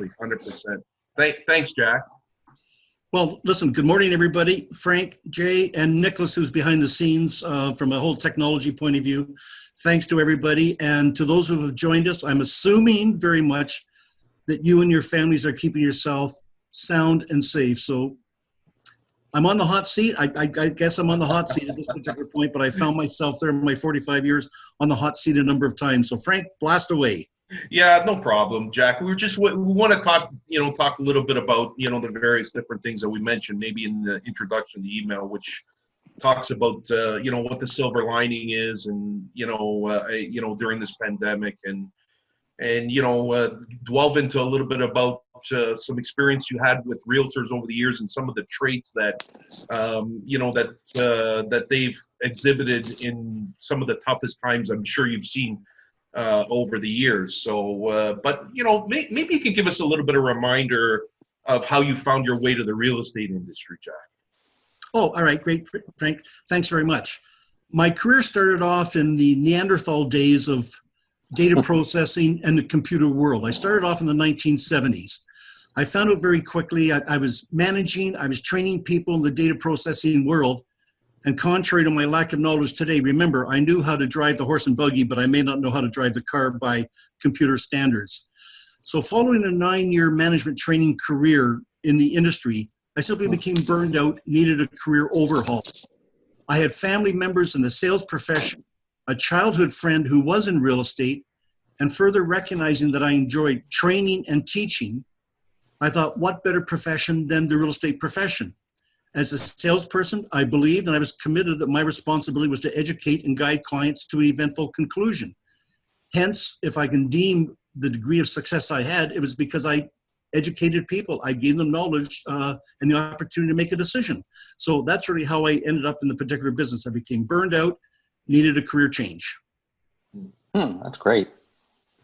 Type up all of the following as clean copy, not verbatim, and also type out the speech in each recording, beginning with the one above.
exactly, 100%. Thanks, Jack. Well, listen, good morning, everybody. Frank, Jay, and Nicholas, who's behind the scenes from a whole technology point of view. Thanks to everybody. And to those who have joined us, I'm assuming very much that you and your families are keeping yourself sound and safe. So I'm on the hot seat. I guess I'm on the hot seat at this particular point, but I found myself there in my 45 years on the hot seat a number of times. So Frank, blast away. Yeah, no problem, Jack. We want to talk, talk a little bit about, the various different things that we mentioned, maybe in the introduction to the email, which talks about, what the silver lining is, and during this pandemic, and delve into a little bit about some experience you had with realtors over the years and some of the traits that, that they've exhibited in some of the toughest times I'm sure you've seen over the years. So, but maybe you can give us a little bit of reminder of how you found your way to the real estate industry, Jack. Oh, all right, great, Frank. Thanks very much. My career started off in the Neanderthal days of data processing and the computer world. I started off in the 1970s. I found out very quickly I was training people in the data processing world. And contrary to my lack of knowledge today, remember, I knew how to drive the horse and buggy, but I may not know how to drive the car by computer standards. So following a 9-year management training career in the industry, I simply became burned out, needed a career overhaul. I had family members in the sales profession, a childhood friend who was in real estate, and further recognizing that I enjoyed training and teaching, I thought, what better profession than the real estate profession? As a salesperson, I believed and I was committed that my responsibility was to educate and guide clients to an eventful conclusion. Hence, if I can deem the degree of success I had, it was because I educated people. I gave them knowledge and the opportunity to make a decision. So that's really how I ended up in the particular business. I became burned out, needed a career change. That's great.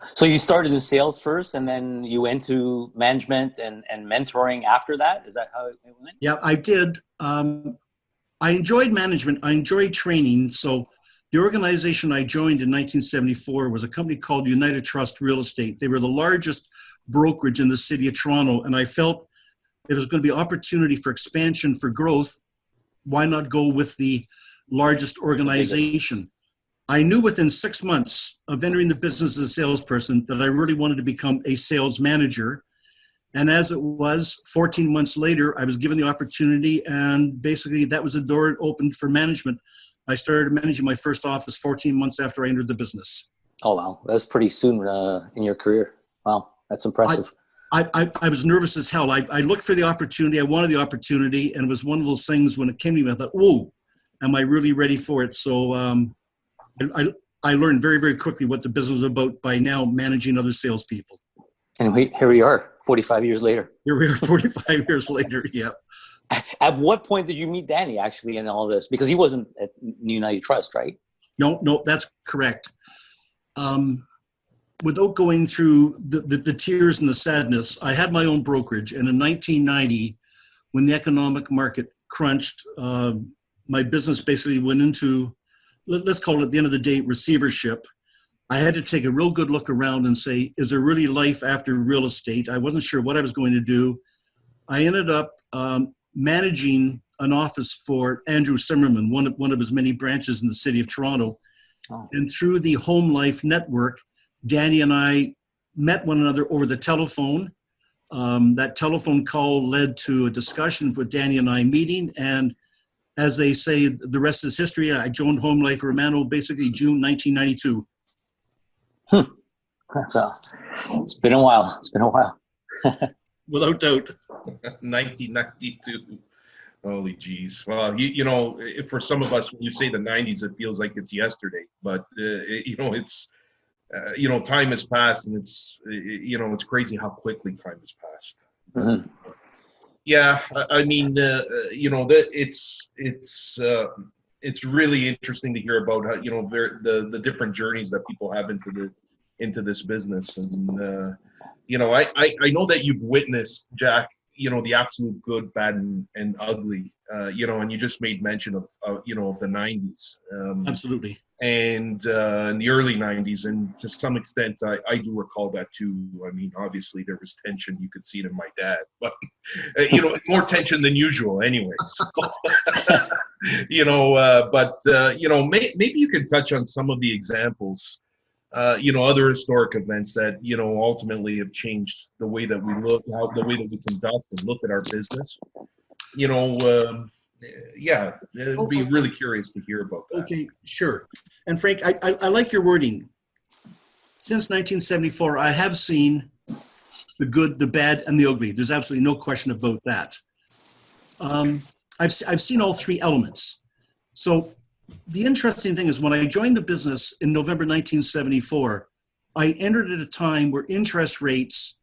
So you started in sales first, and then you went to management and mentoring after that? Is that how it went? Yeah, I did. I enjoyed management. I enjoyed training. So the organization I joined in 1974 was a company called United Trust Real Estate. They were the largest brokerage in the city of Toronto, and I felt if there's going to be opportunity for expansion, for growth, why not go with the largest organization? I knew within 6 months of entering the business as a salesperson that I really wanted to become a sales manager. And as it was, 14 months later, I was given the opportunity, and basically that was a door opened for management. I started managing my first office 14 months after I entered the business. Oh, wow. That was pretty soon in your career. Wow, that's impressive. I was nervous as hell. I looked for the opportunity. I wanted the opportunity, and it was one of those things when it came to me, I thought, whoa, am I really ready for it? So I learned very, very quickly what the business was about by now managing other salespeople. And here we are, 45 years later. Here we are, 45 years later, yeah. At what point did you meet Danny, actually, in all this? Because he wasn't at United Trust, right? No, that's correct. Without going through the tears and the sadness, I had my own brokerage. And in 1990, when the economic market crunched, my business basically went into, let's call it at the end of the day, receivership. I had to take a real good look around and say, is there really life after real estate? I wasn't sure what I was going to do. I ended up managing an office for Andrew Zimmerman, one of his many branches in the city of Toronto. Oh. And through the HomeLife network, Danny and I met one another over the telephone. That telephone call led to a discussion with Danny and I meeting. And as they say, the rest is history. I joined HomeLife Romano basically June 1992. It's been a while. Without doubt. 1992. Holy geez. Well, for some of us, when you say the 90s, it feels like it's yesterday. But, it's, time has passed, and it's crazy how quickly time has passed. Mm-hmm. Yeah, I mean, it's really interesting to hear about how the different journeys that people have into this business, and I know that you've witnessed, Jack, the absolute good, bad, and ugly, and you just made mention of the 90s. Absolutely. and in the early 90s, and to some extent I do recall that too. I mean, obviously there was tension, you could see it in my dad, but more tension than usual anyway. So, maybe you could touch on some of the examples, other historic events that ultimately have changed the way that we look, the way that we conduct and look at our business. Yeah, it'd be really curious to hear about that. Okay, sure. And Frank, I like your wording. Since 1974, I have seen the good, the bad, and the ugly. There's absolutely no question about that. I've seen all three elements. So the interesting thing is when I joined the business in November 1974, I entered at a time where interest rates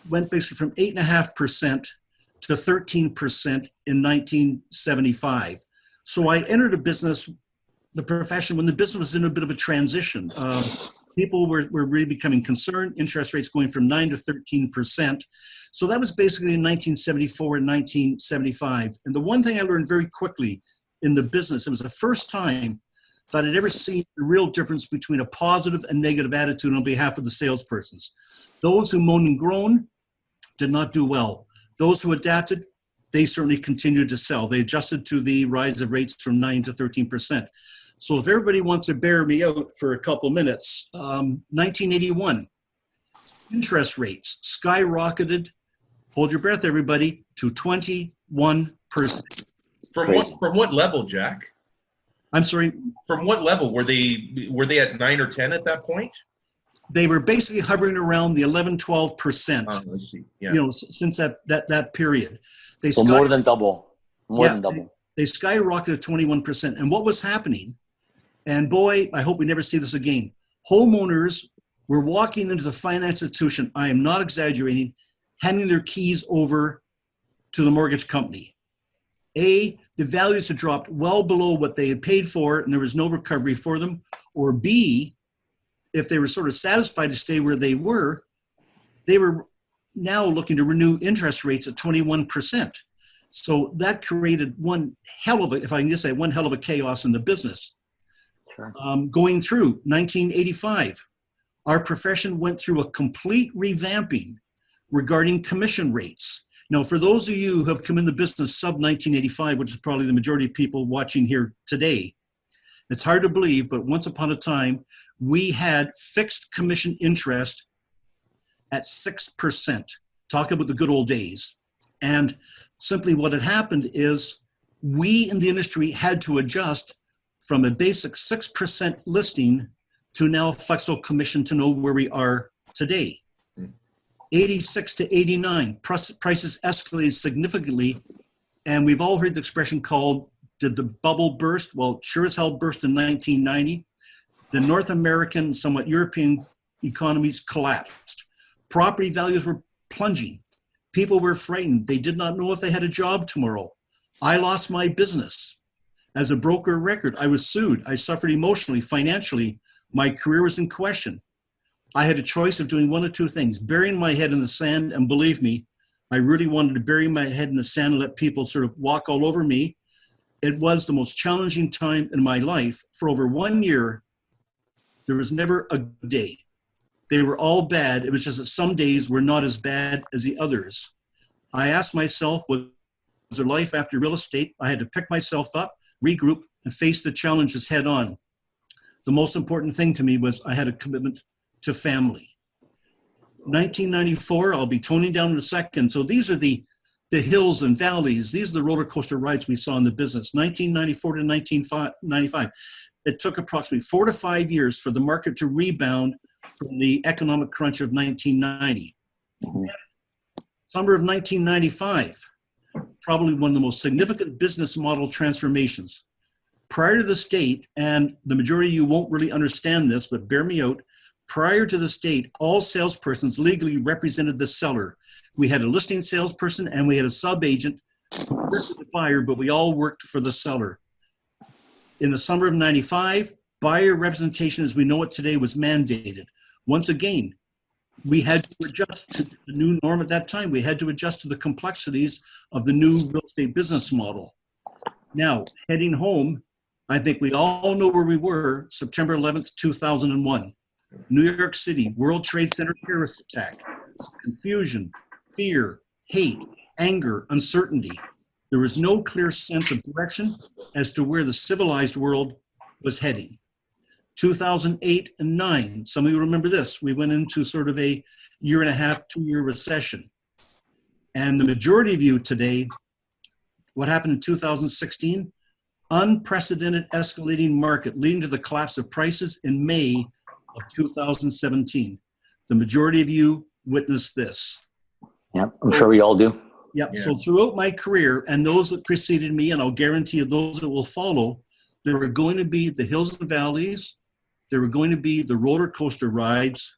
went basically from 8.5% to 13% in 1975. So I entered a business, the profession, when the business was in a bit of a transition. People were really becoming concerned, interest rates going from 9 to 13%. So that was basically in 1974 and 1975. And the one thing I learned very quickly in the business, it was the first time that I'd ever seen the real difference between a positive and negative attitude on behalf of the salespersons. Those who moaned and groaned did not do well. Those who adapted, they certainly continued to sell. They adjusted to the rise of rates from 9 to 13%. So if everybody wants to bear me out for a couple minutes, 1981, interest rates skyrocketed, hold your breath everybody, to 21%. From what level, Jack? I'm sorry? From what level? Were they at 9 or 10 at that point? They were basically hovering around the 11, 12%. I see. Yeah. Since that period. So more than double. More than double. They skyrocketed 21%. And what was happening, and boy, I hope we never see this again, homeowners were walking into the finance institution, I am not exaggerating, handing their keys over to the mortgage company. A, the values had dropped well below what they had paid for and there was no recovery for them. Or B, if they were sort of satisfied to stay where they were now looking to renew interest rates at 21%. So that created one hell of a chaos in the business. Sure. Going through 1985, our profession went through a complete revamping regarding commission rates. Now, for those of you who have come in the business sub 1985, which is probably the majority of people watching here today, it's hard to believe, but once upon a time, we had fixed commission interest at 6%. Talk about the good old days. And simply what had happened is we in the industry had to adjust from a basic 6% listing to now flexible commission to know where we are today. 86 to 89, prices escalated significantly. And we've all heard the expression called, did the bubble burst? Well, it sure as hell burst in 1990. The North American, somewhat European economies collapsed. Property values were plunging. People were frightened. They did not know if they had a job tomorrow. I lost my business. As a broker of record, I was sued. I suffered emotionally, financially. My career was in question. I had a choice of doing one of two things, burying my head in the sand, and believe me, I really wanted to bury my head in the sand and let people sort of walk all over me. It was the most challenging time in my life. For over 1 year, there was never a good day. They were all bad. It was just that some days were not as bad as the others. I asked myself, was there life after real estate? I had to pick myself up, regroup, and face the challenges head on. The most important thing to me was I had a commitment to family. 1994, I'll be toning down in a second. So these are the hills and valleys. These are the roller coaster rides we saw in the business. 1994 to 1995. It took approximately 4 to 5 years for the market to rebound from the economic crunch of 1990. Mm-hmm. Summer of 1995, probably one of the most significant business model transformations. Prior to this date, and the majority of you won't really understand this, but bear me out, prior to this date, all salespersons legally represented the seller. We had a listing salesperson and we had a sub-agent who worked with the buyer, but we all worked for the seller. In the summer of 95, buyer representation as we know it today was mandated. Once again, we had to adjust to the new norm at that time. We had to adjust to the complexities of the new real estate business model. Now, heading home, I think we all know where we were September 11th, 2001. New York City, World Trade Center terrorist attack, confusion, fear, hate, anger, uncertainty. There was no clear sense of direction as to where the civilized world was heading. 2008 and 9, some of you remember this, we went into sort of a year and a half, 2-year recession. And the majority of you today, what happened in 2016? Unprecedented escalating market leading to the collapse of prices in May of 2017. The majority of you witnessed this. Yeah, I'm sure we all do. Yep. Yeah. So throughout my career and those that preceded me, and I'll guarantee you those that will follow, there are going to be the hills and valleys. There are going to be the roller coaster rides.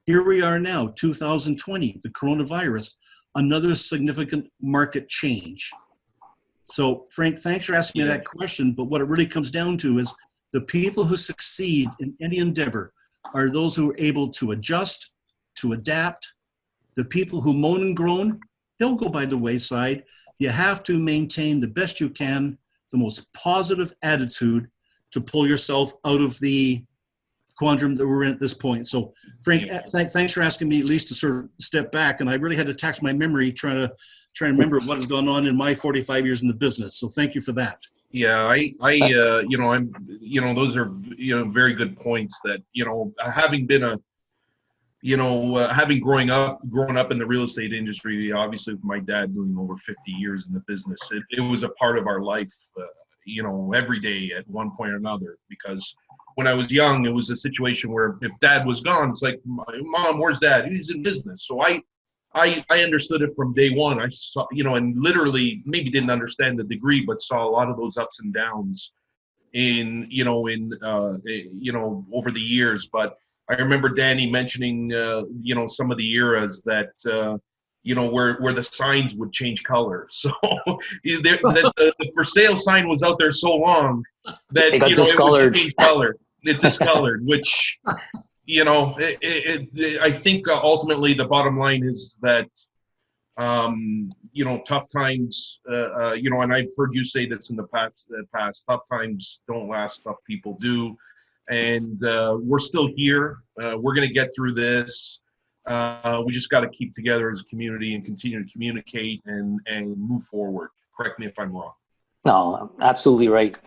Here we are now, 2020, the coronavirus, another significant market change. So Frank, thanks for asking me that question. But what it really comes down to is the people who succeed in any endeavor are those who are able to adjust, to adapt. The people who moan and groan, they'll go by the wayside. You have to maintain the best you can, the most positive attitude to pull yourself out of the quandrum that we're in at this point. So Frank, thanks for asking me at least to sort of step back. And I really had to tax my memory trying to remember what has gone on in my 45 years in the business. So thank you for that. Yeah, those are, very good points that, having been having grown up in the real estate industry, obviously with my dad doing over 50 years in the business, it was a part of our life, every day at one point or another, because when I was young, it was a situation where if dad was gone, it's like, Mom, where's dad? He's in business. So I understood it from day one. I saw, and literally maybe didn't understand the degree, but saw a lot of those ups and downs over the years. But I remember Danny mentioning, some of the eras that, where the signs would change color. So the for sale sign was out there so long that, it got discolored. It would change color. It discolored, which, I think ultimately the bottom line is that, tough times, and I've heard you say this in the past, tough times don't last, tough people do. And we're still here. We're going to get through this. We just got to keep together as a community and continue to communicate and move forward. Correct me if I'm wrong. No, absolutely right.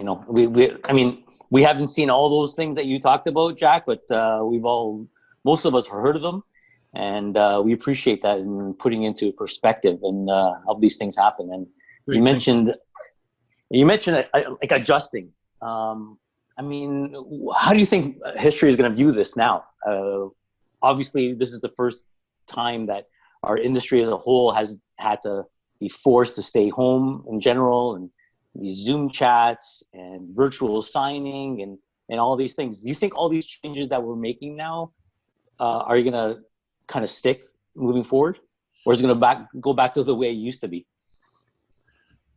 We haven't seen all those things that you talked about, Jack, but most of us have heard of them, and we appreciate that and putting into perspective and how these things happen. And you mentioned like adjusting. How do you think history is going to view this now? Obviously, this is the first time that our industry as a whole has had to be forced to stay home in general, and these Zoom chats and virtual signing and all these things. Do you think all these changes that we're making now are you going to kind of stick moving forward, or is it going to go back to the way it used to be?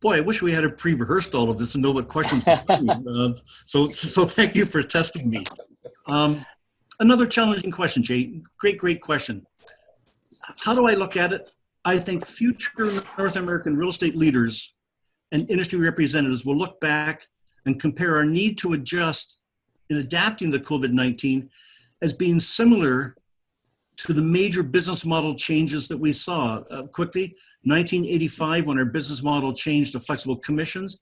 Boy, I wish we had pre-rehearsed all of this and know what questions. So thank you for testing me. Another challenging question, Jay. Great question. How do I look at it? I think future North American real estate leaders and industry representatives will look back and compare our need to adjust in adapting to COVID-19 as being similar to the major business model changes that we saw quickly. 1985, when our business model changed to flexible commissions,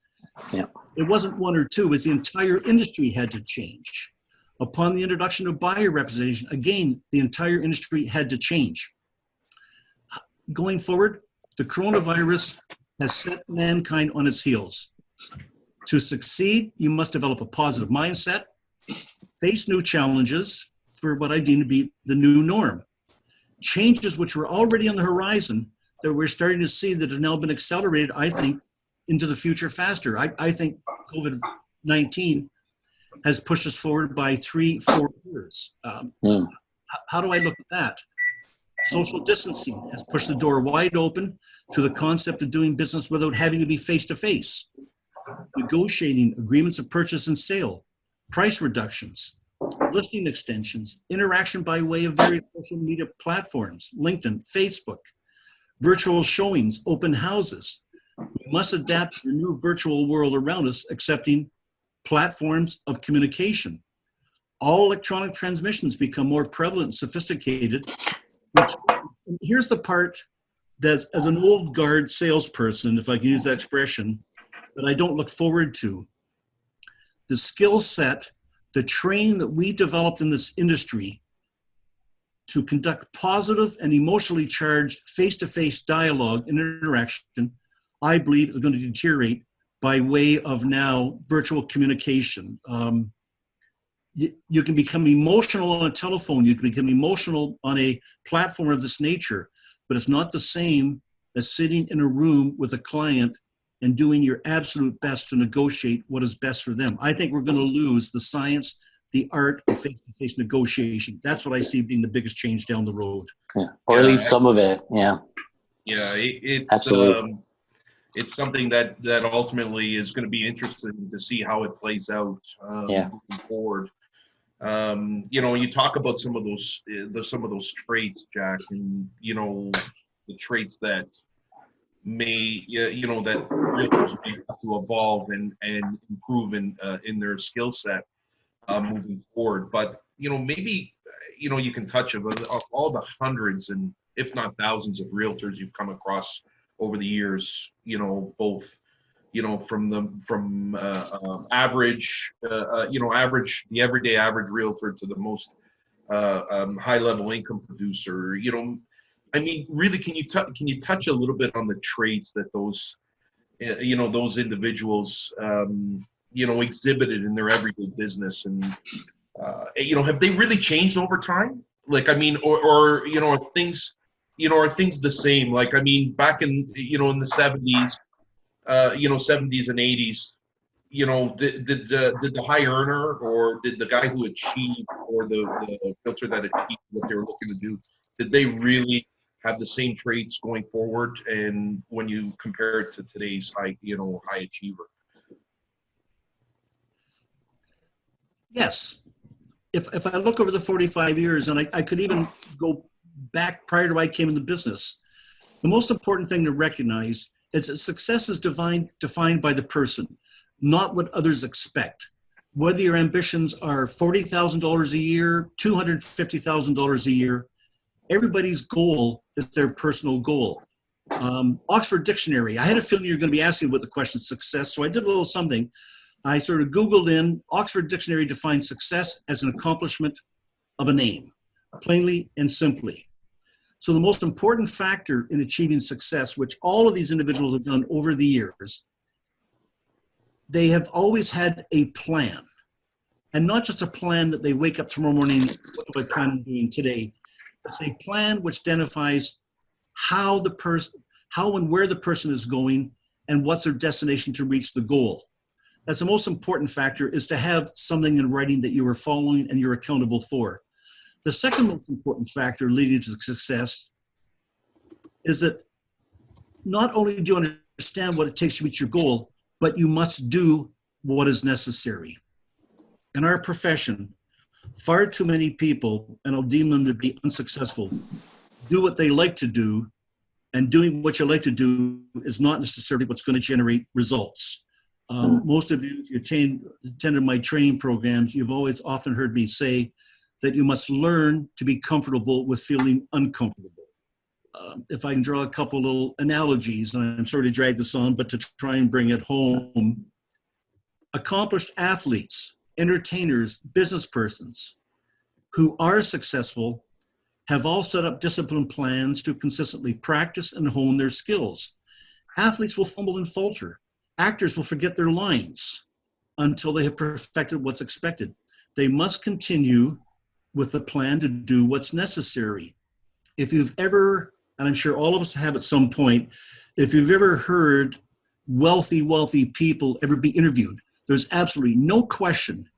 It wasn't one or two, it was the entire industry had to change. Upon the introduction of buyer representation, again, the entire industry had to change. Going forward, the coronavirus has set mankind on its heels. To succeed, you must develop a positive mindset, face new challenges for what I deem to be the new norm. Changes which were already on the horizon that we're starting to see that have now been accelerated, I think, into the future faster. I think COVID-19 has pushed us forward by 3-4 years. How do I look at that? Social distancing has pushed the door wide open to the concept of doing business without having to be face-to-face. Negotiating agreements of purchase and sale, price reductions, listing extensions, interaction by way of various social media platforms, LinkedIn, Facebook, virtual showings, open houses. We must adapt to the new virtual world around us, accepting platforms of communication. All electronic transmissions become more prevalent and sophisticated. Here's the part that, as an old guard salesperson, if I can use that expression, that I don't look forward to. The skill set, the training that we developed in this industry to conduct positive and emotionally charged face-to-face dialogue and interaction, I believe is going to deteriorate by way of now virtual communication. You can become emotional on a telephone, you can become emotional on a platform of this nature, but it's not the same as sitting in a room with a client and doing your absolute best to negotiate what is best for them. I think we're going to lose the science, the art of face-to-face negotiation. That's what I see being the biggest change down the road. Yeah. Or at least some of it. Yeah. Yeah, it's Absolutely. It's something that ultimately is going to be interesting to see how it plays out moving forward. You talk about some of those traits, Jack, and the traits that may that realtors may have to evolve and improve in their skill set moving forward. But maybe you can touch of all the hundreds and if not thousands of realtors you've come across over the years. Both from average, the everyday average realtor to the most high level income producer. I mean, really, can you touch a little bit on the traits that those those individuals exhibited in their everyday business, and have they really changed over time? Like, I mean, or are things the same? Like, I mean, back in in the 70s, 70s and 80s, did the high earner, or did the guy who achieved, or the filter that achieved what they were looking to do, did they really have the same traits going forward? And when you compare it to today's high achiever? Yes. If I look over the 45 years, and I could even go back prior to I came into business, the most important thing to recognize is that success is defined by the person, not what others expect. Whether your ambitions are $40,000 a year, $250,000 a year, everybody's goal is their personal goal. Oxford Dictionary, I had a feeling you were going to be asking about the question success, so I did a little something. I sort of Googled in, Oxford Dictionary defines success as an accomplishment of a name, plainly and simply. So the most important factor in achieving success, which all of these individuals have done over the years, they have always had a plan. And not just a plan that they wake up tomorrow morning, what do I plan on doing today? It's a plan which identifies how and where the person is going and what's their destination to reach the goal. That's the most important factor, is to have something in writing that you are following and you're accountable for. The second most important factor leading to success is that not only do you understand what it takes to reach your goal, but you must do what is necessary. In our profession, far too many people, and I'll deem them to be unsuccessful, do what they like to do, and doing what you like to do is not necessarily what's going to generate results. Most of you, if you attended my training programs, you've always often heard me say that you must learn to be comfortable with feeling uncomfortable. If I can draw a couple little analogies, and I'm sorry to drag this on, but to try and bring it home, accomplished athletes, entertainers, business persons who are successful have all set up disciplined plans to consistently practice and hone their skills. Athletes will fumble and falter. Actors will forget their lines until they have perfected what's expected. They must continue with the plan to do what's necessary. If you've ever, and I'm sure all of us have at some point, if you've ever heard wealthy people ever be interviewed, there's absolutely no question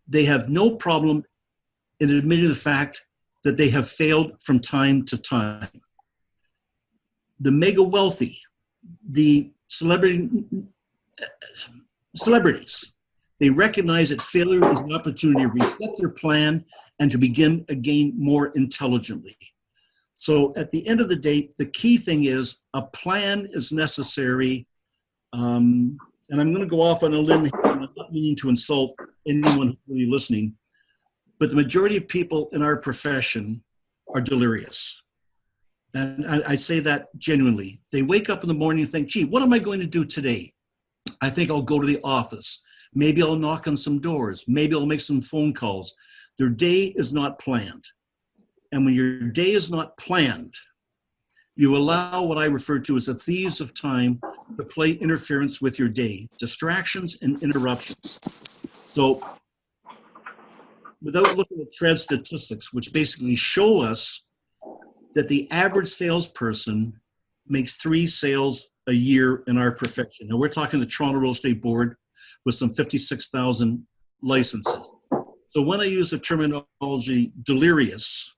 they have no problem in admitting the fact that they have failed from time to time. The mega wealthy, the celebrities, they recognize that failure is an opportunity to reset their plan and to begin again more intelligently. So at the end of the day, the key thing is a plan is necessary. And I'm going to go off on a limb here. I'm not meaning to insult anyone who's really listening, but the majority of people in our profession are delirious. And I say that genuinely. They wake up in the morning and think, gee, what am I going to do today? I think I'll go to the office. Maybe I'll knock on some doors. Maybe I'll make some phone calls. Their day is not planned. And when your day is not planned, you allow what I refer to as the thieves of time to play interference with your day, distractions and interruptions. So without looking at trend statistics, which basically show us that the average salesperson makes 3 sales a year in our profession. Now we're talking the Toronto Real Estate Board with some 56,000 licenses. So when I use the terminology delirious,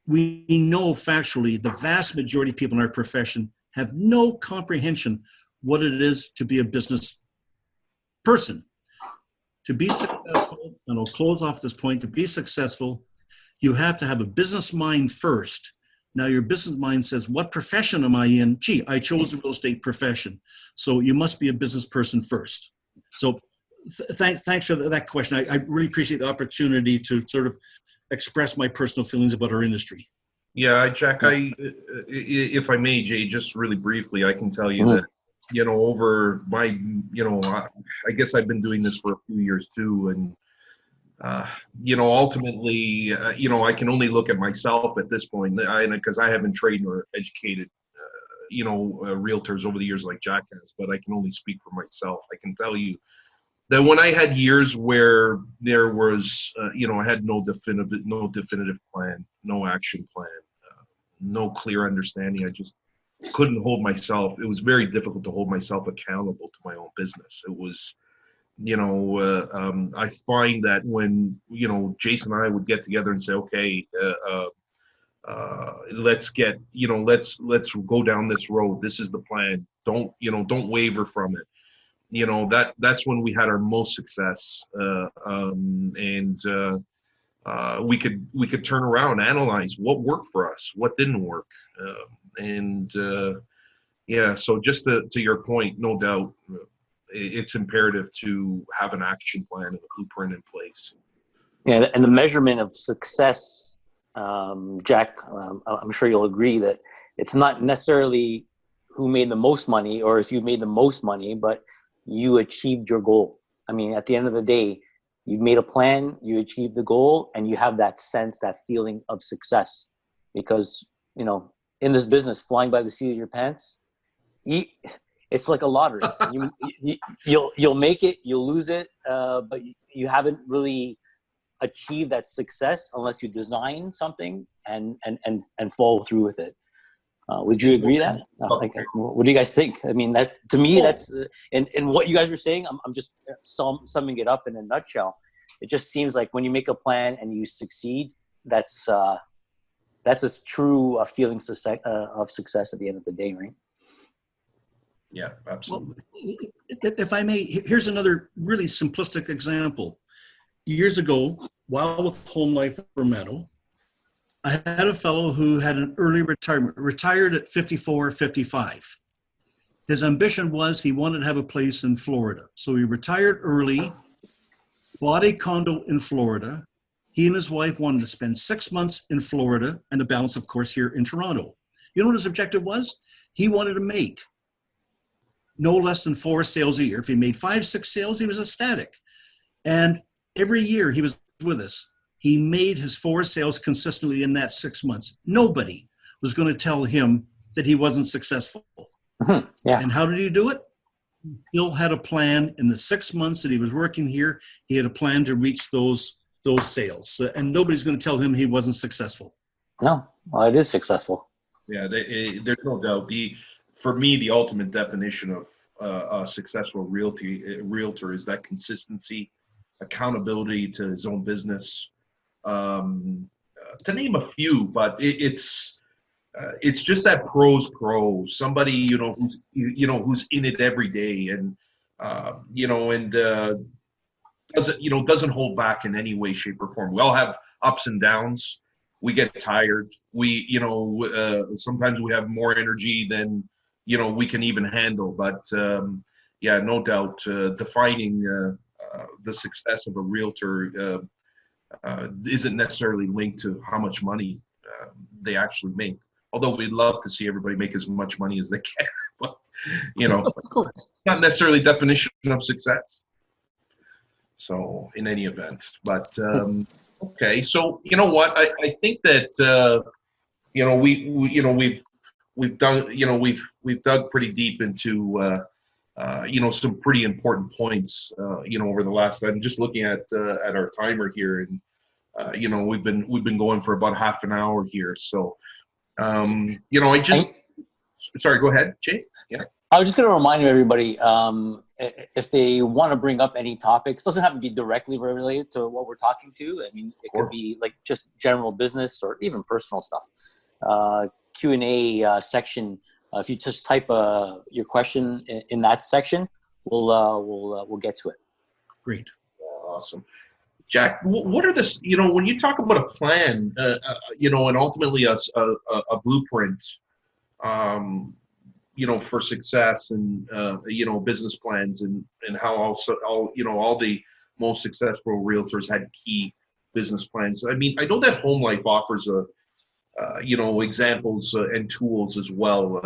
we know factually the vast majority of people in our profession have no comprehension what it is to be a business person. To be successful, and I'll close off this point, to be successful, you have to have a business mind first. Now your business mind says, what profession am I in? Gee, I chose the real estate profession. So you must be a business person first. So thanks for that question. I really appreciate the opportunity to sort of express my personal feelings about our industry. Yeah, Jack, if I may, Jay, just really briefly, I can tell you that, over my, I guess I've been doing this for a few years too. And, ultimately, I can only look at myself at this point, because I haven't trained or educated, realtors over the years like Jack has, but I can only speak for myself. I can tell you that when I had years where there was, I had no definitive plan, no action plan, no clear understanding. I just couldn't hold myself. It was very difficult to hold myself accountable to my own business. It was, I find that when, Jason and I would get together and say, okay, let's go down this road. This is the plan. Don't waver from it. That's when we had our most success. We could turn around, analyze what worked for us, what didn't work. So just to your point, no doubt, it's imperative to have an action plan and a blueprint in place. Yeah, and the measurement of success, Jack, I'm sure you'll agree that it's not necessarily who made the most money or if you made the most money, but you achieved your goal. I mean, at the end of the day, you made a plan, you achieved the goal, and you have that sense, that feeling of success. Because, in this business, flying by the seat of your pants, it's like a lottery. You'll make it, you'll lose it, but you haven't really achieved that success unless you design something and follow through with it. Would you agree that? What do you guys think? I mean, that to me, that's and what you guys were saying. I'm just summing it up in a nutshell. It just seems like when you make a plan and you succeed, that's a true feeling of success at the end of the day, right? Yeah, absolutely. Well, if I may, here's another really simplistic example. Years ago, while with HomeLife Romano, I had a fellow who had an early retirement, retired at 54, 55. His ambition was he wanted to have a place in Florida. So he retired early, bought a condo in Florida. He and his wife wanted to spend 6 months in Florida and the balance, of course, here in Toronto. You know what his objective was? He wanted to make no less than 4 sales a year. If he made 5, 6 sales, he was ecstatic. And every year he was with us, he made his 4 sales consistently in that 6 months. Nobody was going to tell him that he wasn't successful. Mm-hmm. Yeah. And how did he do it? Bill had a plan in the 6 months that he was working here. He had a plan to reach those sales. And nobody's going to tell him he wasn't successful. No, well, it is successful. Yeah, there's no doubt. For me, the ultimate definition of a successful realtor is that consistency, accountability to his own business. To name a few, but it's just that pro, somebody who's in it every day, and doesn't hold back in any way, shape, or form. We all have ups and downs. We get tired. Sometimes we have more energy than we can even handle. But no doubt, defining the success of a realtor isn't necessarily linked to how much money they actually make. Although we'd love to see everybody make as much money as they can, but Of course. not necessarily definition of success. So in any event, but okay. So you know what? I think that we've done we've dug pretty deep into some pretty important points over the last. I'm just looking at our timer here, and we've been going for about half an hour here. So sorry, go ahead, Jay. Yeah. I was just going to remind everybody, if they want to bring up any topics, doesn't have to be directly related to what we're talking to. I mean, it could be like just general business or even personal stuff. Q&A section. If you just type your question in that section, we'll get to it. Great. Awesome. Jack, what are the, when you talk about a plan, and ultimately a blueprint, for success and, business plans and how also all the most successful realtors had key business plans. I mean, I know that HomeLife offers examples and tools as well.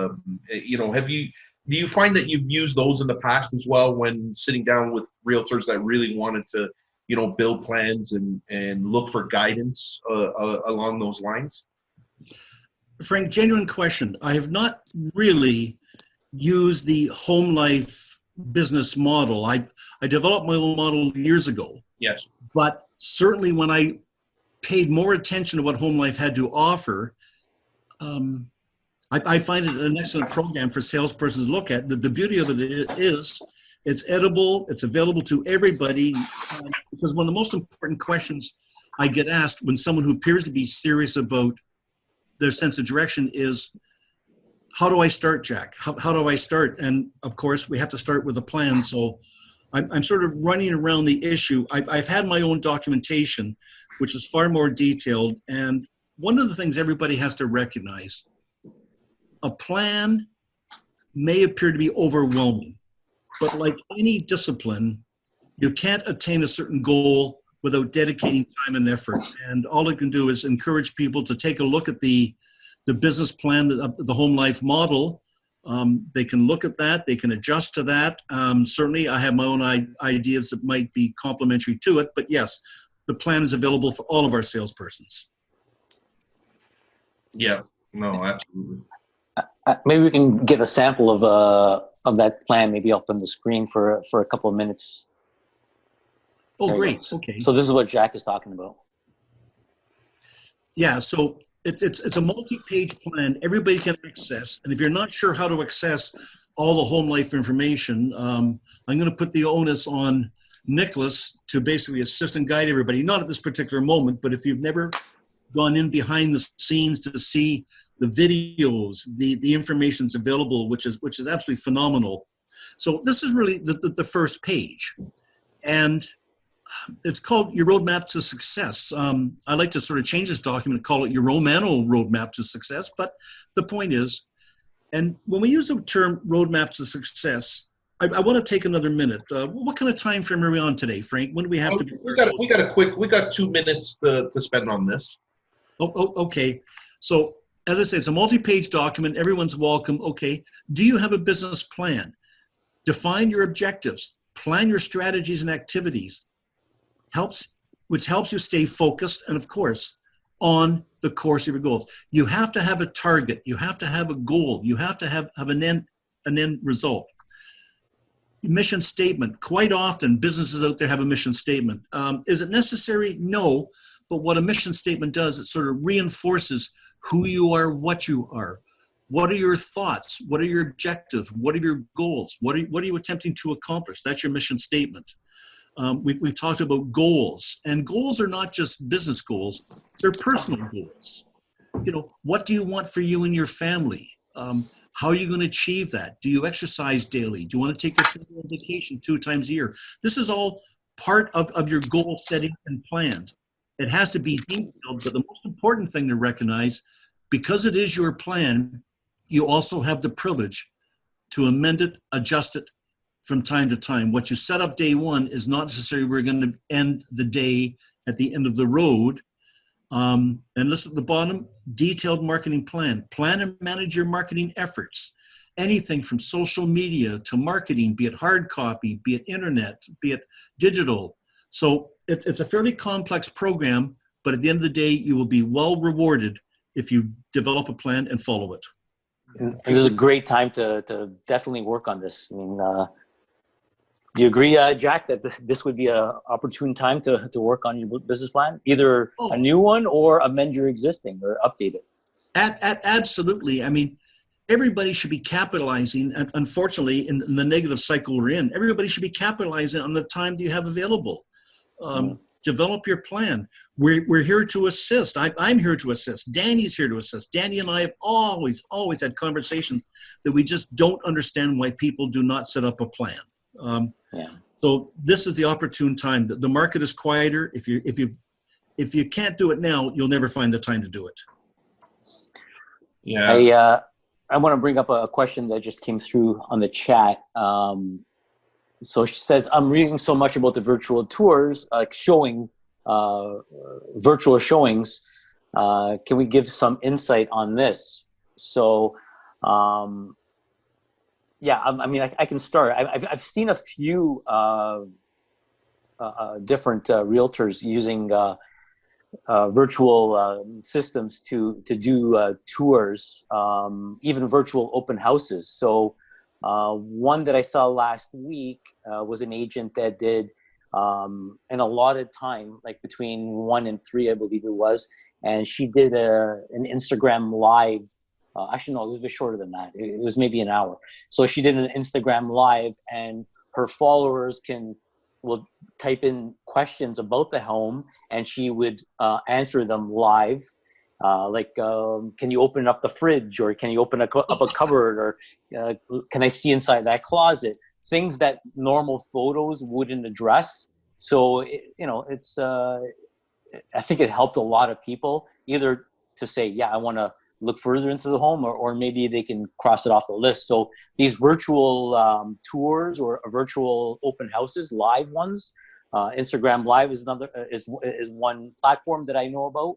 Do you find that you've used those in the past as well when sitting down with realtors that really wanted to, build plans and look for guidance along those lines? Frank, genuine question. I have not really used the HomeLife business model. I developed my own model years ago. Yes. But certainly when I paid more attention to what HomeLife had to offer, I find it an excellent program for salespersons to look at. The beauty of it is it's edible, it's available to everybody, because one of the most important questions I get asked when someone who appears to be serious about their sense of direction is, how do I start, Jack? How do I start? And of course, we have to start with a plan. So I'm sort of running around the issue. I've had my own documentation, which is far more detailed. And one of the things everybody has to recognize, a plan may appear to be overwhelming, but like any discipline, you can't attain a certain goal without dedicating time and effort. And all I can do is encourage people to take a look at the business plan, the HomeLife model. They can look at that. They can adjust to that. Certainly, I have my own ideas that might be complementary to it. But yes, the plan is available for all of our salespersons. Yeah, no, absolutely. Maybe we can get a sample of that plan, maybe up on the screen for a couple of minutes. Oh, great. Okay. So this is what Jack is talking about. Yeah. So it's a multi-page plan everybody can access. And if you're not sure how to access all the HomeLife information, I'm going to put the onus on Nicholas to basically assist and guide everybody. Not at this particular moment, but if you've never gone in behind the scenes to see the videos, the information's available, which is absolutely phenomenal. So this is really the first page, and it's called Your Roadmap to Success. I like to sort of change this document and call it Your Romano Roadmap to Success. But the point is, and when we use the term Roadmap to Success, I want to take another minute. What kind of time frame are we on today, Frank? When do we have to? We got 2 minutes to spend on this. Oh, okay. So as I say, it's a multi-page document. Everyone's welcome. Okay. Do you have a business plan? Define your objectives. Plan your strategies and activities. Which helps you stay focused and, of course, on the course of your goals. You have to have a target. You have to have a goal. You have to have an end result. Mission statement. Quite often, businesses out there have a mission statement. Is it necessary? No. But what a mission statement does, it sort of reinforces who you are, what you are. What are your thoughts? What are your objectives? What are your goals? What are you attempting to accomplish? That's your mission statement. We've talked about goals, and goals are not just business goals, they're personal goals. What do you want for you and your family? How are you going to achieve that? Do you exercise daily? Do you want to take your family on vacation 2 times a year? This is all part of your goal setting and plans. It has to be detailed, but the most important thing to recognize, because it is your plan, you also have the privilege to amend it, adjust it, from time to time. What you set up day one is not necessarily we're going to end the day at the end of the road. And listen at the bottom, detailed marketing plan. Plan and manage your marketing efforts. Anything from social media to marketing, be it hard copy, be it internet, be it digital. So it's a fairly complex program, but at the end of the day, you will be well rewarded if you develop a plan and follow it. And this is a great time to definitely work on this. I mean, do you agree, Jack, that this would be an opportune time to work on your business plan? Either a new one or amend your existing or update it? Absolutely. I mean, everybody should be capitalizing, and unfortunately, in the negative cycle we're in, everybody should be capitalizing on the time that you have available. Develop your plan. We're here to assist. I'm here to assist. Danny's here to assist. Danny and I have always had conversations that we just don't understand why people do not set up a plan. So this is the opportune time. The market is quieter. If you can't do it now, you'll never find the time to do it. Yeah. I want to bring up a question that just came through on the chat. So she says, I'm reading so much about the virtual tours, like virtual showings. Can we give some insight on this? So, yeah, I mean, I can start. I've seen a few different realtors using virtual systems to do tours, even virtual open houses. So one that I saw last week was an agent that did an allotted time, like between 1 and 3, I believe it was, and she did an Instagram live. Actually, no, it was a bit shorter than that. It was maybe an hour. So she did an Instagram live, and her followers will type in questions about the home, and she would answer them live. Can you open up the fridge, or can you open up a cupboard, or can I see inside that closet? Things that normal photos wouldn't address. So, it's I think it helped a lot of people either to say, yeah, I want to look further into the home, or maybe they can cross it off the list. So these virtual tours or virtual open houses, live ones, Instagram Live is another is one platform that I know about.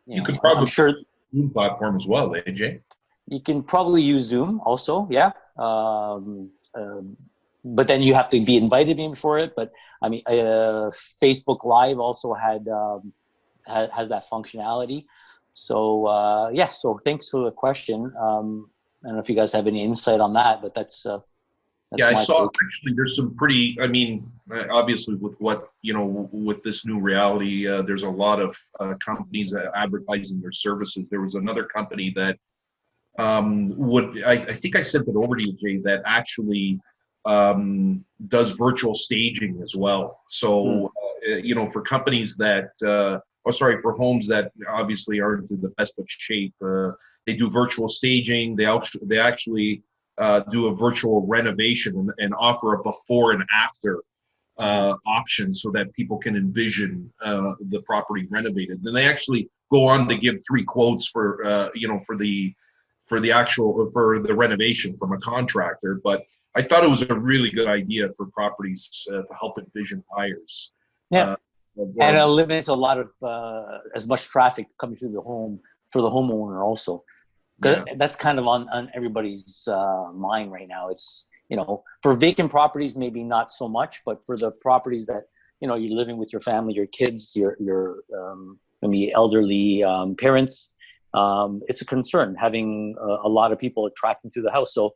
You could probably I'm sure Zoom platform as well, AJ. You can probably use Zoom also, yeah. But then you have to be invited in for it. But I mean, Facebook Live also has that functionality. So yeah. So thanks for the question. I don't know if you guys have any insight on that, but that's yeah, I saw take. actually there's some pretty, I mean, obviously with what, with this new reality, there's a lot of companies that advertising their services. There was another company that I think I sent it over to you, Jay, that actually does virtual staging as well. So, for companies that, for homes that obviously aren't in the best of shape, they do virtual staging. They actually do a virtual renovation and offer a before and after option so that people can envision the property renovated. Then they actually go on to give 3 quotes for the renovation from a contractor. But I thought it was a really good idea for properties to help envision buyers. Yeah. And it eliminates a lot of as much traffic coming through the home for the homeowner also. Yeah. That's kind of on everybody's mind right now. It's, for vacant properties, maybe not so much, but for the properties that, you're living with your family, your kids, your maybe elderly parents, it's a concern having a lot of people attracting to the house. So,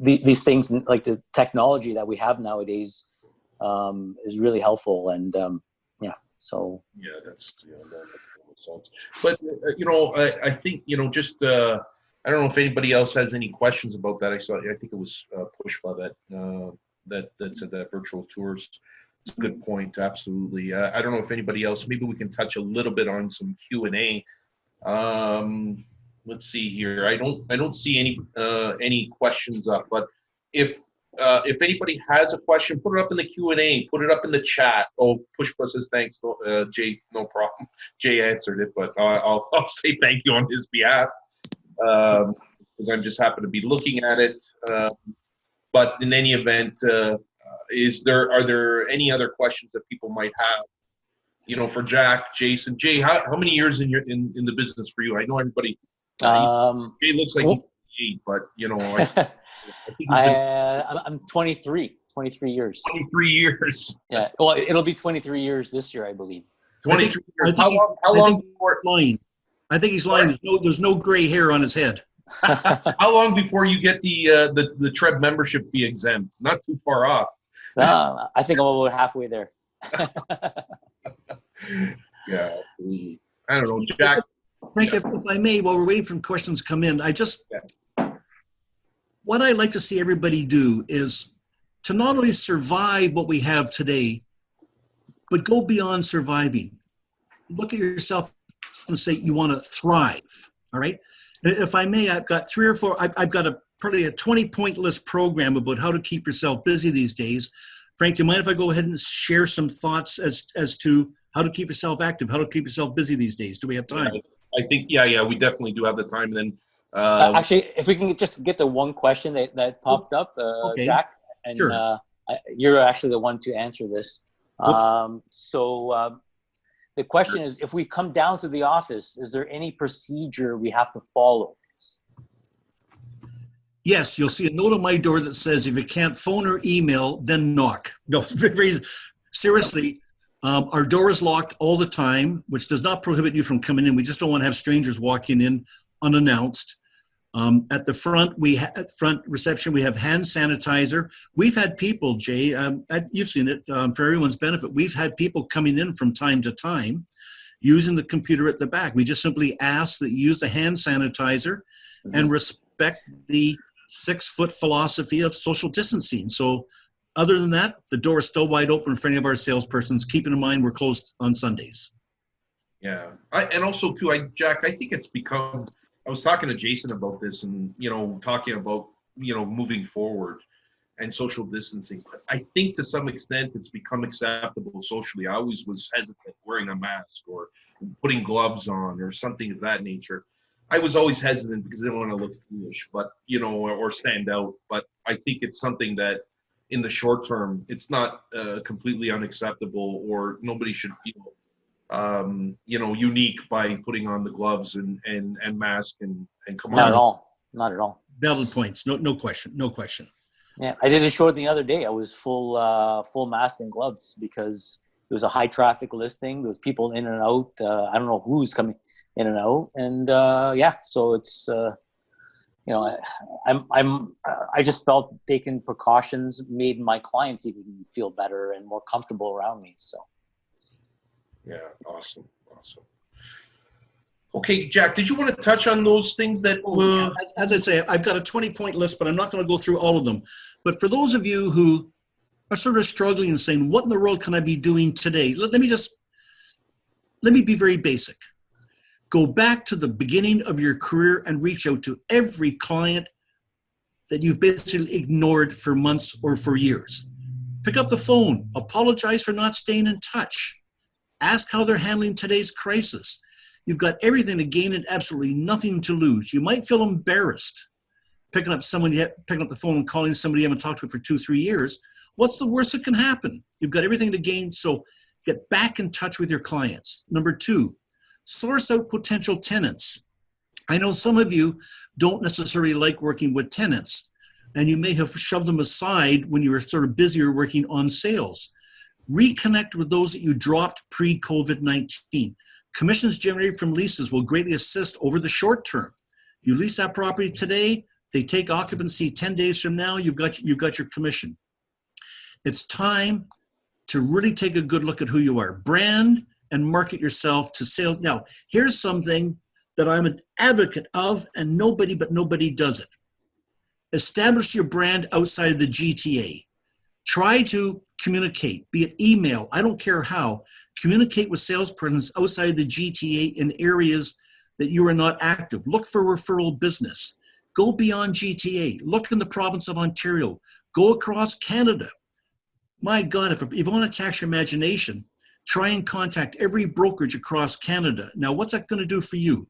these things like the technology that we have nowadays is really helpful. And so. Yeah, that makes sense. But, I think, just, I don't know if anybody else has any questions about that. I think it was Pushpa that said that virtual tours. It's a good point. Absolutely. I don't know if anybody else, maybe we can touch a little bit on some Q&A. Let's see here. I don't see any questions up, but if anybody has a question, put it up in the Q&A, put it up in the chat. Oh, Pushpa says thanks, Jay, no problem. Jay answered it, but I'll say thank you on his behalf. because I just happen to be looking at it. But in any event, are there any other questions that people might have? For Jack, Jason, Jay, how many years in the business for you? I know everybody. Jay looks like he's 8, but I think I'm 23 years. 23 years. Yeah. Well, it'll be 23 years this year, I believe. 23 years. How long before? Lying. I think he's lying. There's no gray hair on his head. How long before you get the Trev membership fee exempt? Not too far off. I think I'm about halfway there. Yeah, absolutely. I don't know, Jack. Frank, if I may, while we're waiting for questions to come in, what I like to see everybody do is to not only survive what we have today, but go beyond surviving. Look at yourself and say you want to thrive. All right. If I may, I've got 3 or 4. I've got probably a 20-point list program about how to keep yourself busy these days. Frank, do you mind if I go ahead and share some thoughts as to how to keep yourself active, how to keep yourself busy these days? Do we have time? I think, we definitely do have the time. And then, actually, if we can just get the one question that popped up, okay. Jack, and sure. You're actually the one to answer this. The question is, if we come down to the office, is there any procedure we have to follow? Yes, you'll see a note on my door that says, if you can't phone or email, then knock. No, seriously, our door is locked all the time, which does not prohibit you from coming in. We just don't want to have strangers walking in unannounced. At the front reception, we have hand sanitizer. We've had people, Jay, you've seen it, for everyone's benefit. We've had people coming in from time to time using the computer at the back. We just simply ask that you use the hand sanitizer and respect the 6-foot philosophy of social distancing. So other than that, the door is still wide open for any of our salespersons, keeping in mind we're closed on Sundays. Yeah. And also, too, Jack, I think it's become, I was talking to Jason about this and, talking about, moving forward and social distancing. I think to some extent it's become acceptable socially. I always was hesitant wearing a mask or putting gloves on or something of that nature. I was always hesitant because I didn't want to look foolish, but, or stand out. But I think it's something that in the short term, it's not completely unacceptable, or nobody should feel unique by putting on the gloves and mask and come on. Not at all. Valid points. No question. Yeah, I did a show the other day. I was full mask and gloves because it was a high traffic listing. There was people in and out. I don't know who's coming in and out, and so it's I just felt taking precautions made my clients even feel better and more comfortable around me. So. Yeah, awesome. Okay, Jack, did you want to touch on those things that As I say, I've got a 20-point list, but I'm not going to go through all of them. But for those of you who are sort of struggling and saying, what in the world can I be doing today? Let me be very basic. Go back to the beginning of your career and reach out to every client that you've basically ignored for months or for years. Pick up the phone, apologize for not staying in touch. Ask how they're handling today's crisis. You've got everything to gain and absolutely nothing to lose. You might feel embarrassed picking up the phone and calling somebody you haven't talked to for 2-3 years. What's the worst that can happen? You've got everything to gain, so get back in touch with your clients. Number 2, source out potential tenants. I know some of you don't necessarily like working with tenants, and you may have shoved them aside when you were sort of busier working on sales. Reconnect with those that you dropped pre-COVID-19. Commissions generated from leases will greatly assist over the short term. You lease that property today, they take occupancy 10 days from now, you've got your commission. It's time to really take a good look at who you are. Brand and market yourself to sales. Now, here's something that I'm an advocate of, and nobody does it. Establish your brand outside of the GTA. Try to communicate, be it email, I don't care how. Communicate with salespersons outside the GTA in areas that you are not active. Look for referral business. Go beyond GTA. Look in the province of Ontario. Go across Canada. My God, if you want to tax your imagination, try and contact every brokerage across Canada. Now, what's that going to do for you?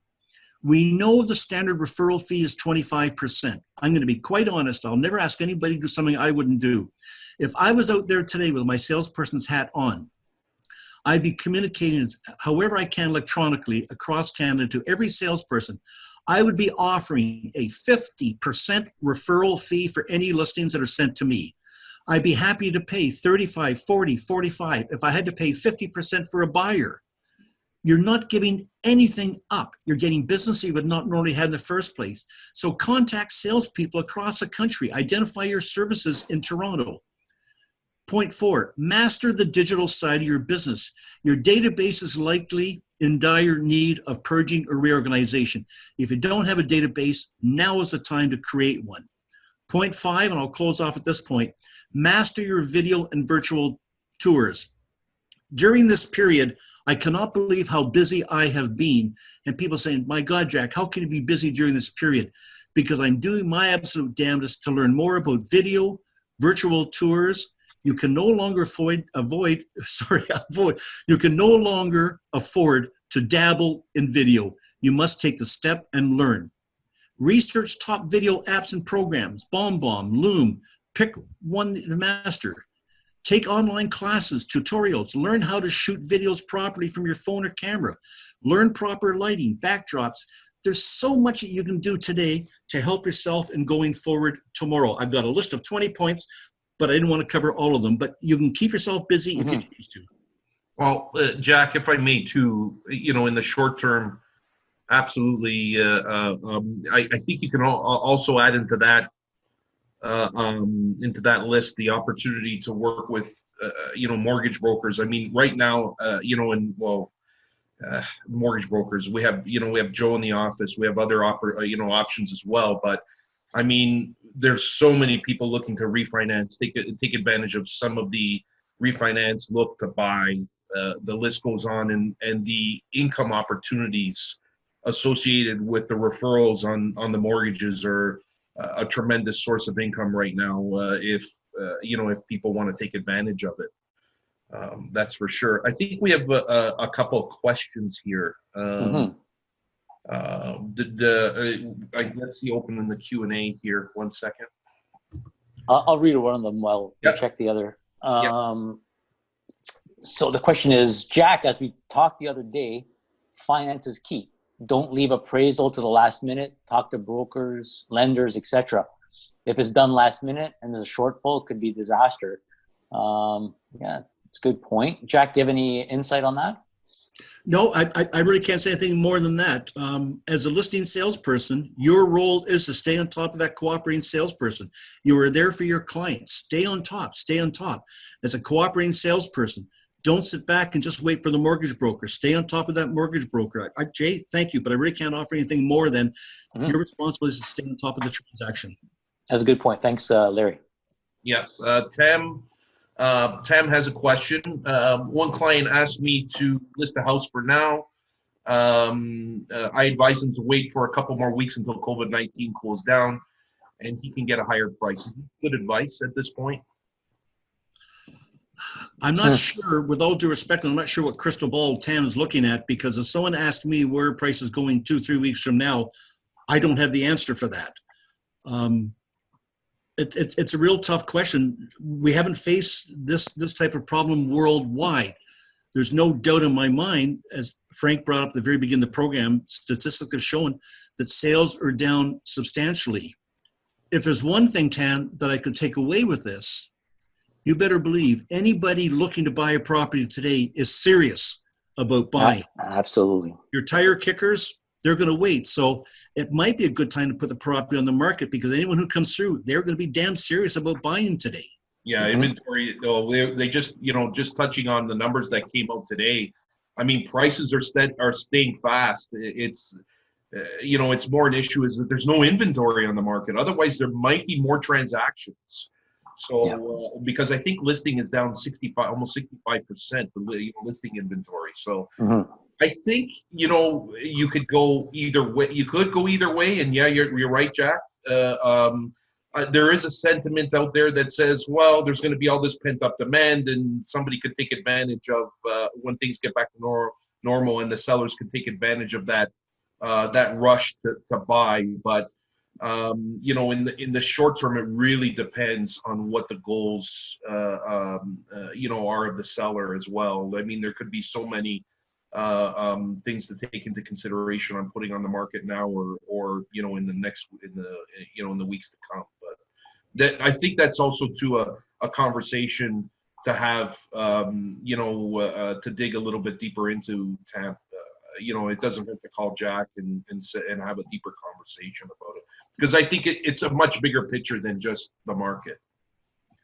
We know the standard referral fee is 25%. I'm going to be quite honest. I'll never ask anybody to do something I wouldn't do. If I was out there today with my salesperson's hat on, I'd be communicating however I can electronically across Canada to every salesperson. I would be offering a 50% referral fee for any listings that are sent to me. I'd be happy to pay 35, 40, 45 if I had to pay 50% for a buyer. You're not giving anything up. You're getting business you would not normally have in the first place. So contact salespeople across the country. Identify your services in Toronto. Point 4, master the digital side of your business. Your database is likely in dire need of purging or reorganization. If you don't have a database, now is the time to create one. Point 5, and I'll close off at this point, master your video and virtual tours. During this period, I cannot believe how busy I have been. And people saying, my God, Jack, how can you be busy during this period? Because I'm doing my absolute damnedest to learn more about video, virtual tours. You can no longer you can no longer afford to dabble in video. You must take the step and learn. Research top video apps and programs, BombBomb, Loom, pick one to master. Take online classes, tutorials, learn how to shoot videos properly from your phone or camera, learn proper lighting, backdrops. There's so much that you can do today to help yourself in going forward tomorrow. I've got a list of 20 points, but I didn't want to cover all of them, but you can keep yourself busy if you choose to. Well, Jack, if I may too, in the short term, absolutely. I think you can also add into that list the opportunity to work with mortgage brokers. I mean, right now, mortgage brokers, we have Joe in the office, we have other options as well, but I mean, there's so many people looking to refinance, take advantage of some of the refinance, look to buy. The list goes on, and the income opportunities associated with the referrals on the mortgages are a tremendous source of income right now. If people want to take advantage of it, that's for sure. I think we have a couple of questions here. Let's see, open in the Q&A here. 1 second. I'll read one of them while you check the other. So the question is, Jack, as we talked the other day, finance is key. Don't leave appraisal to the last minute. Talk to brokers, lenders, etc. If it's done last minute and there's a shortfall, it could be a disaster. It's a good point. Jack, do you have any insight on that? No, I really can't say anything more than that. As a listing salesperson, your role is to stay on top of that cooperating salesperson. You are there for your clients. Stay on top. Stay on top. As a cooperating salesperson, don't sit back and just wait for the mortgage broker. Stay on top of that mortgage broker. Jay, thank you, but I really can't offer anything more than your responsibility is to stay on top of the transaction. That's a good point. Thanks, Larry. Yeah, Tam has a question. One client asked me to list a house for now. I advised him to wait for a couple more weeks until COVID-19 cools down, and he can get a higher price. Is this good advice at this point? I'm not sure, with all due respect, I'm not sure what crystal ball Tam is looking at, because if someone asked me where price is going 2-3 weeks from now, I don't have the answer for that. It's a real tough question. We haven't faced this type of problem worldwide. There's no doubt in my mind, as Frank brought up at the very beginning of the program, statistics have shown that sales are down substantially. If there's one thing, Tam, that I could take away with this, you better believe anybody looking to buy a property today is serious about buying. Absolutely. Your tire kickers, they're going to wait. So it might be a good time to put the property on the market, because anyone who comes through, they're going to be damn serious about buying today. Yeah, inventory. They just just touching on the numbers that came out today. I mean, prices are staying fast. It's it's more an issue is that there's no inventory on the market. Otherwise, there might be more transactions. So because I think listing is down almost 65%, the listing inventory. So I think you could go either way. You could go either way, and yeah, you're right, Jack. There is a sentiment out there that says, well, there's going to be all this pent up demand, and somebody could take advantage of when things get back to normal, and the sellers could take advantage of that that rush to buy. But you know, in the short term, it really depends on what the goals you know, are of the seller as well. I mean, there could be so many things to take into consideration on putting on the market now, or you know, in the weeks to come. But that, I think that's also a conversation to have, you know, to dig a little bit deeper into. You know, it doesn't hurt to call Jack and have a deeper conversation about it, because I think it's a much bigger picture than just the market.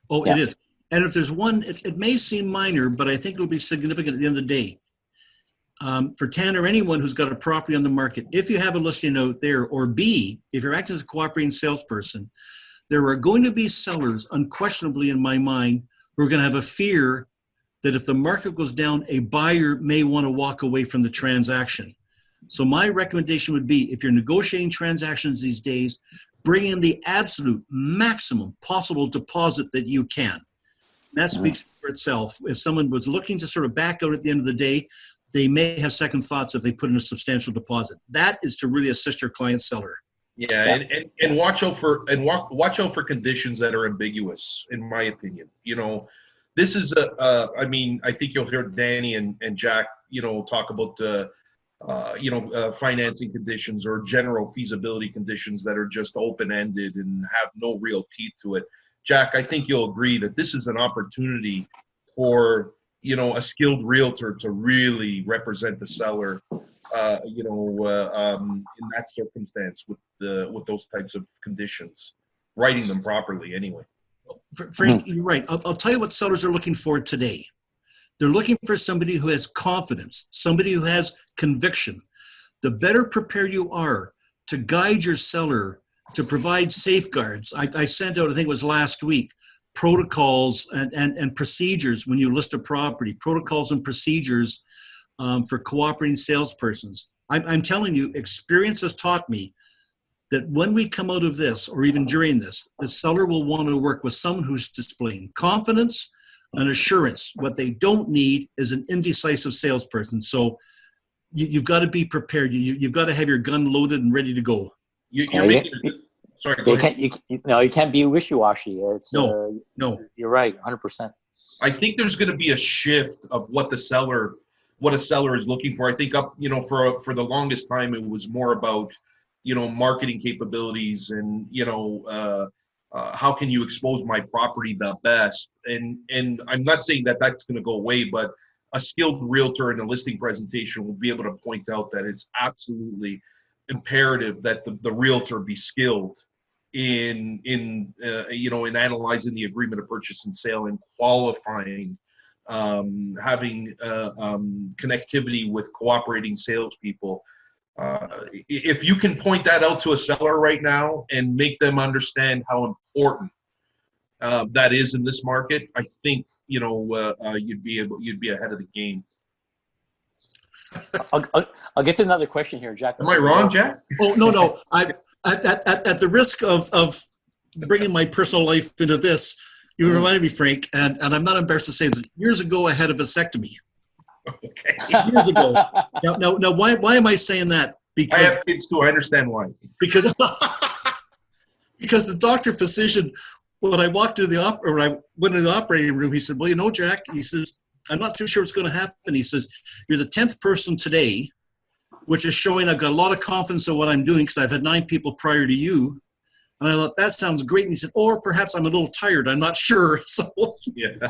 Oh, yeah. It is. And if there's one, it may seem minor, but I think it'll be significant at the end of the day. For Tanner, anyone who's got a property on the market, if you have a listing out there, or B, if you're acting as a cooperating salesperson, there are going to be sellers, unquestionably in my mind, who are going to have a fear that if the market goes down, a buyer may want to walk away from the transaction. So my recommendation would be, if you're negotiating transactions these days, bring in the absolute maximum possible deposit that you can. That speaks for itself. If someone was looking to sort of back out at the end of the day, they may have second thoughts if they put in a substantial deposit. That is to really assist your client seller. Yeah, and watch out for conditions that are ambiguous, in my opinion. You know, this is I mean, I think you'll hear Danny and Jack, you know, talk about you know, financing conditions or general feasibility conditions that are just open-ended and have no real teeth to it. Jack, I think you'll agree that this is an opportunity for, you know, a skilled realtor to really represent the seller, you know, in that circumstance with those types of conditions, writing them properly anyway. Frank, you're right. I'll tell you what sellers are looking for today. They're looking for somebody who has confidence, somebody who has conviction. The better prepared you are to guide your seller, to provide safeguards. I sent out, I think it was last week, protocols and procedures when you list a property, protocols and procedures for cooperating salespersons. I'm telling you, experience has taught me that when we come out of this, or even during this, the seller will want to work with someone who's displaying confidence and assurance. What they don't need is an indecisive salesperson. So you've got to be prepared. You've got to have your gun loaded and ready to go. Sorry, go ahead. You can't be wishy-washy. No. You're right, 100%. I think there's going to be a shift of what a seller is looking for. I think you know, for the longest time, it was more about, you know, marketing capabilities and, you know, how can you expose my property the best? And I'm not saying that that's going to go away, but a skilled realtor in a listing presentation will be able to point out that it's absolutely imperative that the realtor be skilled in you know, in analyzing the agreement of purchase and sale and qualifying, having connectivity with cooperating salespeople. If you can point that out to a seller right now and make them understand how important that is in this market, I think, you know, you'd be ahead of the game. I'll get to another question here, Jack. Am I wrong, Jack? Oh, no. At the risk of bringing my personal life into this, you reminded me, Frank, and I'm not embarrassed to say this, years ago I had a vasectomy. Okay. Years ago. Now, why am I saying that? Because I have kids too. I understand why. Because the doctor physician, when I walked into when I went into the operating room, he said, "Well, you know, Jack," he says, "I'm not too sure what's going to happen." He says, "You're the 10th person today, which is showing I've got a lot of confidence in what I'm doing because I've had 9 people prior to you." And I thought, that sounds great. And he said, "Or perhaps I'm a little tired. I'm not sure." So, yeah.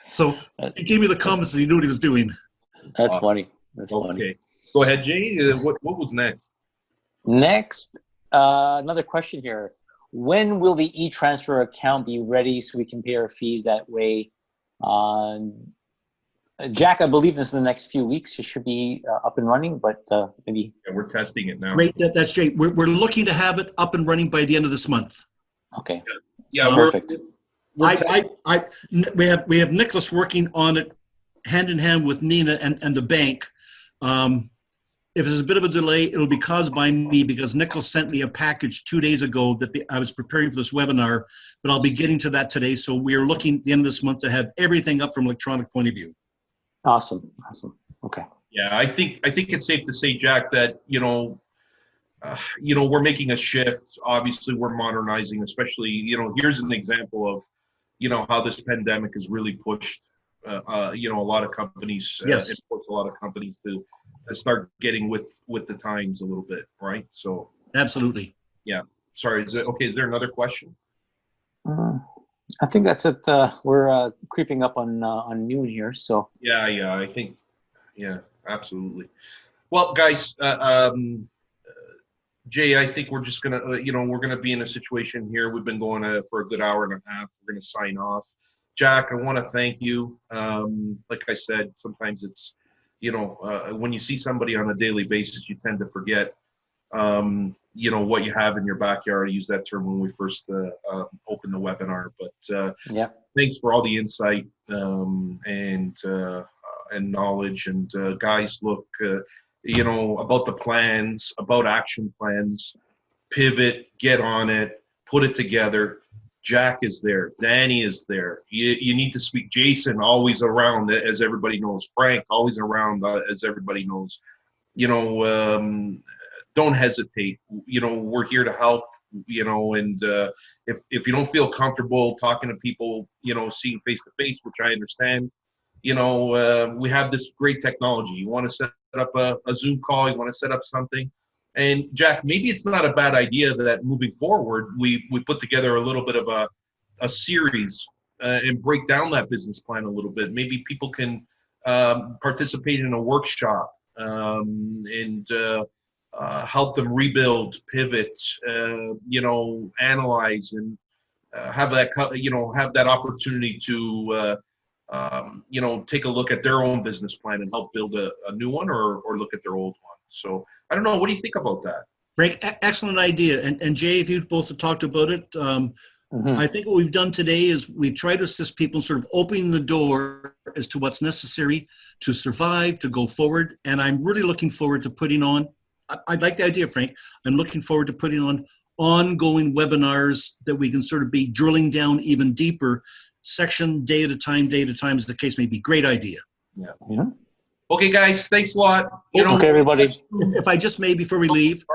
So he gave me the confidence that he knew what he was doing. That's funny. That's okay. funny. Go ahead, Jay. What was next? Next, another question here. When will the e-transfer account be ready so we can pay our fees that way? Jack, I believe this is in the next few weeks. It should be up and running, but maybe. Yeah, we're testing it now. Great, that's great. We're looking to have it up and running by the end of this month. Okay. Yeah, perfect. We have Nicholas working on it hand in hand with Nina and the bank. If there's a bit of a delay, it'll be caused by me because Nicholas sent me a package 2 days ago that I was preparing for this webinar, but I'll be getting to that today. So we are looking at the end of this month to have everything up from electronic point of view. Awesome. Okay. Yeah, I think it's safe to say, Jack, that we're making a shift. Obviously, we're modernizing. Especially, here's an example of, how this pandemic has really pushed, a lot of companies, Yes, it forced a lot of companies to start getting with the times a little bit, right? So, absolutely. yeah. Sorry. Is there another question? I think that's it. We're creeping up on noon here, so Yeah. I think, yeah, absolutely. Well, guys, Jay, I think we're just gonna, we're gonna be in a situation here. We've been going for a good hour and a half. We're gonna sign off. Jack, I want to thank you. Like I said, sometimes it's, when you see somebody on a daily basis, you tend to forget, what you have in your backyard. I used that term when we first opened the webinar. But yeah. thanks for all the insight and knowledge. And guys, look. About the plans, about action plans, pivot, get on it, put it together. Jack is there. Danny is there. You need to speak. Jason, always around, as everybody knows. Frank, always around, as everybody knows. Don't hesitate. We're here to help, and if you don't feel comfortable talking to people, seeing face to face, which I understand, we have this great technology. You want to set up a Zoom call, you want to set up something. And Jack, maybe it's not a bad idea that moving forward, we put together a little bit of a series and break down that business plan a little bit. Maybe people can participate in a workshop and help them rebuild, pivot, analyze, and have that opportunity to take a look at their own business plan and help build a new one, or look at their old one. So I don't know. What do you think about that? Frank, excellent idea. And Jay, if you both have talked about it, I think what we've done today is we've tried to assist people in sort of opening the door as to what's necessary to survive, to go forward. And I'm really looking forward to putting on, I like the idea, Frank. I'm looking forward to putting on ongoing webinars that we can sort of be drilling down even deeper, section, day at a time, as the case may be. Great idea. Yeah. Okay, guys, thanks a lot. Okay, everybody. If I just may, before we leave,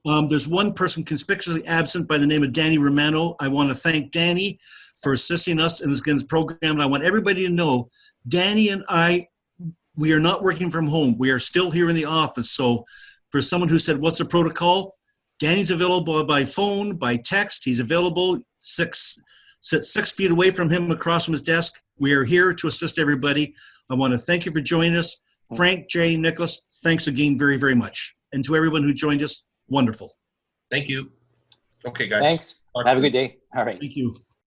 there's one person conspicuously absent by the name of Danny Romano. I want to thank Danny for assisting us in this program. And I want everybody to know, Danny and I, we are not working from home. We are still here in the office. So for someone who said, what's the protocol? Danny's available by phone, by text. He's available. Sit 6 feet away from him, across from his desk. We are here to assist everybody. I want to thank you for joining us. Frank, Jay, Nicholas, thanks again very, very much. And to everyone who joined us, wonderful. Thank you. Okay, guys. Thanks. Have a good day. All right. Thank you.